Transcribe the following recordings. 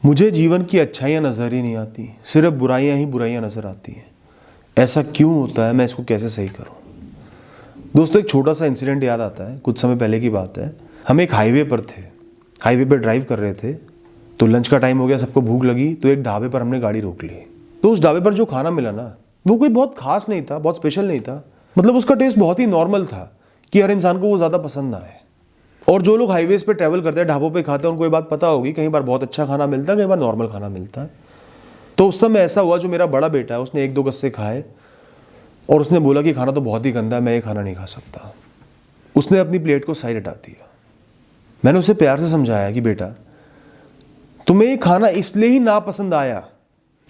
मुझे जीवन की अच्छाइयाँ नज़र ही नहीं आती, सिर्फ बुराइयाँ ही बुराइयाँ नज़र आती हैं। ऐसा क्यों होता है, मैं इसको कैसे सही करूँ? दोस्तों, एक छोटा सा इंसिडेंट याद आता है। कुछ समय पहले की बात है। हम एक हाईवे पर थे, हाईवे पर ड्राइव कर रहे थे। तो लंच का टाइम हो गया, सबको भूख लगी, तो एक ढाबे पर हमने गाड़ी रोक ली। तो उस ढाबे पर जो खाना मिला ना, वो कोई बहुत खास नहीं था, बहुत स्पेशल नहीं था। मतलब उसका टेस्ट बहुत ही नॉर्मल था कि हर इंसान को वो ज़्यादा पसंद ना आए। और जो लोग हाईवेज पे ट्रैवल करते हैं, ढाबों पे खाते हैं, उनको ये बात पता होगी, कई बार बहुत अच्छा खाना मिलता है, कई बार नॉर्मल खाना मिलता है। तो उस समय ऐसा हुआ, जो मेरा बड़ा बेटा है उसने 1-2 गस्से खाए और उसने बोला कि खाना तो बहुत ही गंदा है, मैं ये खाना नहीं खा सकता। उसने अपनी प्लेट को साइड हटा दिया। मैंने उसे प्यार से समझाया कि बेटा, तुम्हें ये खाना इसलिए ही नापसंद आया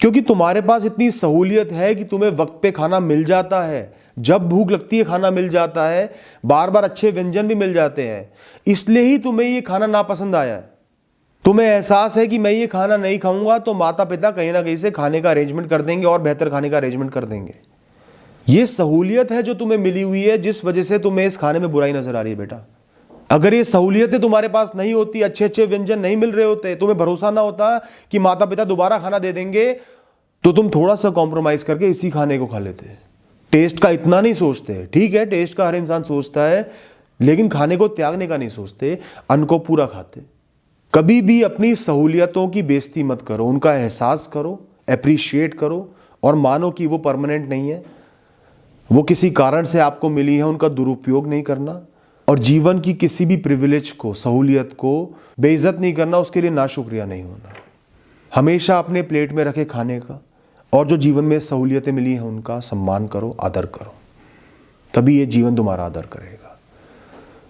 क्योंकि तुम्हारे पास इतनी सहूलियत है कि तुम्हें वक्त पे खाना मिल जाता है, जब भूख लगती है खाना मिल जाता है, बार बार अच्छे व्यंजन भी मिल जाते हैं, इसलिए ही तुम्हें ये खाना नापसंद आया है। तुम्हें एहसास है कि मैं ये खाना नहीं खाऊंगा तो माता पिता कहीं ना कहीं से खाने का अरेंजमेंट कर देंगे और बेहतर खाने का अरेंजमेंट कर देंगे। ये सहूलियत है जो तुम्हें मिली हुई है, जिस वजह से तुम्हें इस खाने में बुराई नजर आ रही है। बेटा, अगर ये सहूलियतें तुम्हारे पास नहीं होती, अच्छे अच्छे व्यंजन नहीं मिल रहे होते, तुम्हें भरोसा ना होता कि माता पिता दोबारा खाना दे देंगे, तो तुम थोड़ा सा कॉम्प्रोमाइज करके इसी खाने को खा लेते। टेस्ट का इतना नहीं सोचते। ठीक है, टेस्ट का हर इंसान सोचता है, लेकिन खाने को त्यागने का नहीं सोचते, अन्न को पूरा खाते। कभी भी अपनी सहूलियतों की बेइज्जती मत करो, उनका एहसास करो, एप्रिशिएट करो और मानो कि वो परमानेंट नहीं है, वो किसी कारण से आपको मिली है, उनका दुरुपयोग नहीं करना। और जीवन की किसी भी प्रिविलेज को, सहूलियत को बेइज्जत नहीं करना, उसके लिए नाशुक्रिया नहीं होना। हमेशा अपने प्लेट में रखे खाने का और जो जीवन में सहूलियतें मिली हैं उनका सम्मान करो, आदर करो, तभी ये जीवन तुम्हारा आदर करेगा।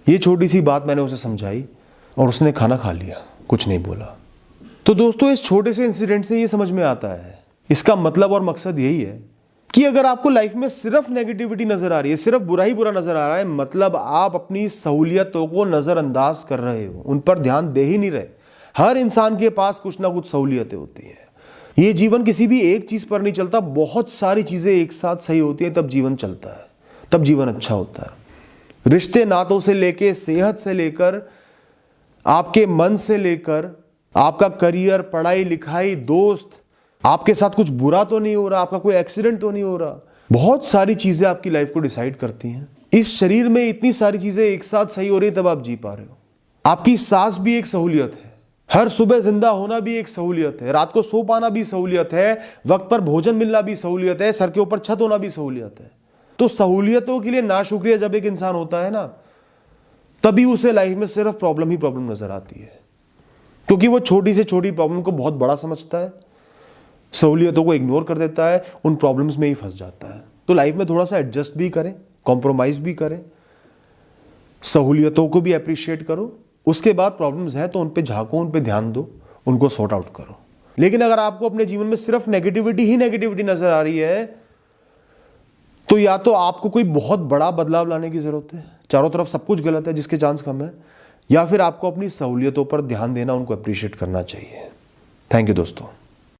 ये छोटी सी बात मैंने उसे समझाई और उसने खाना खा लिया, कुछ नहीं बोला। तो दोस्तों, इस छोटे से इंसिडेंट से ये समझ में आता है, इसका मतलब और मकसद यही है कि अगर आपको लाइफ में सिर्फ नेगेटिविटी नजर आ रही है, सिर्फ बुरा ही बुरा नजर आ रहा है, मतलब आप अपनी सहूलियतों को नजरअंदाज कर रहे हो, उन पर ध्यान दे ही नहीं रहे। हर इंसान के पास कुछ ना कुछ सहूलियतें होती हैं। ये जीवन किसी भी एक चीज पर नहीं चलता, बहुत सारी चीजें एक साथ सही होती है, तब जीवन चलता है, तब जीवन अच्छा होता है। रिश्ते नातों से लेकर, सेहत से लेकर, आपके मन से लेकर, आपका करियर, पढ़ाई लिखाई, दोस्त, आपके साथ कुछ बुरा तो नहीं हो रहा, आपका कोई एक्सीडेंट तो नहीं हो रहा, बहुत सारी चीजें आपकी लाइफ को डिसाइड करती हैं। इस शरीर में इतनी सारी चीजें एक साथ सही हो रही है, तब आप जी पा रहे हो। आपकी सांस भी एक सहूलियत है, हर सुबह जिंदा होना भी एक सहूलियत है, रात को सो पाना भी सहूलियत है, वक्त पर भोजन मिलना भी सहूलियत है, सर के ऊपर छत होना भी सहूलियत है। तो सहूलियतों के लिए नाशुक्रिया जब एक इंसान होता है ना, तभी उसे लाइफ में सिर्फ प्रॉब्लम ही प्रॉब्लम नजर आती है, क्योंकि वो छोटी से छोटी प्रॉब्लम को बहुत बड़ा समझता है, सहूलियतों को इग्नोर कर देता है, उन प्रॉब्लम्स में ही फंस जाता है। तो लाइफ में थोड़ा सा एडजस्ट भी करें, कॉम्प्रोमाइज भी करें, सहूलियतों को भी अप्रिशिएट करो, उसके बाद प्रॉब्लम्स है तो उन पे झांको, उन पे ध्यान दो, उनको सॉर्ट आउट करो। लेकिन अगर आपको अपने जीवन में सिर्फ नेगेटिविटी ही नेगेटिविटी नजर आ रही है, तो या तो आपको कोई बहुत बड़ा बदलाव लाने की जरूरत है, चारों तरफ सब कुछ गलत है जिसके चांस कम है, या फिर आपको अपनी सहूलियतों पर ध्यान देना, उनको अप्रिशिएट करना चाहिए। थैंक यू दोस्तों।